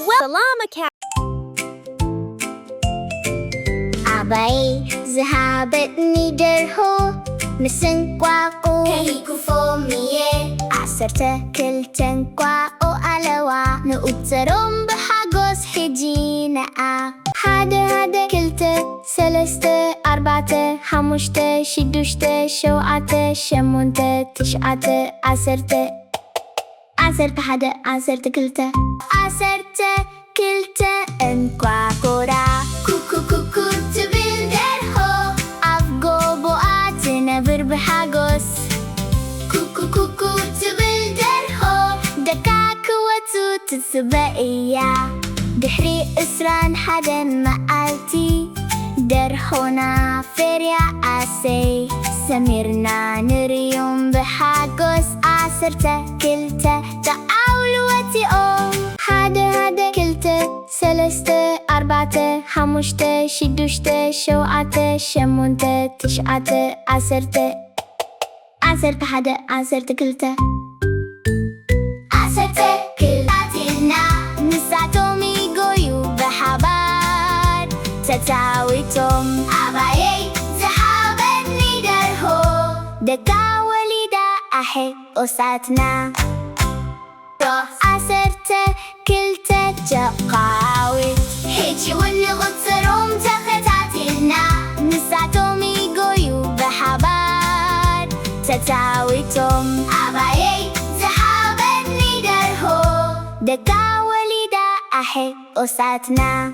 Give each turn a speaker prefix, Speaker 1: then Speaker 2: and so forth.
Speaker 1: سلامك
Speaker 2: عباي ذهبتني درهو مسنقواقو كيكو فوميه عسرت كلتنقواقو ألوا نقطرهم بحاجوس حجينا هذا كلته سلسته أربعة حمشته شدوشته شوعته شمونته تشعته عسرته هذا عسرت كلته انقواقورا كوكو كوكو تبلدرهو أفقو بوقاتنا بربحاجوس كوكو كوكو تبلدرهو دكاكو وتو تسبقيا دحري إسران حدا مقالتي درهونا فريا آسي سميرنا نريوم بحاجوس عسرته كلته تعاولوتي هذا كلته سلسته أربعة حمشته شدوشته شوعته شمونته تشعته عسرته هذا عسرت كلته كلاتنا نساتهم يقويو بحبار تتاويتهم عبايي زحابتني درهو دكا وليدا أحي أساتنا عسرت كلته جقاويت هيجي ونغطرهم تختاتلنا نساتهم يقويو بحبار تتاويتهم عبايي زحابتني درهو دكا وليدا أحي أساتنا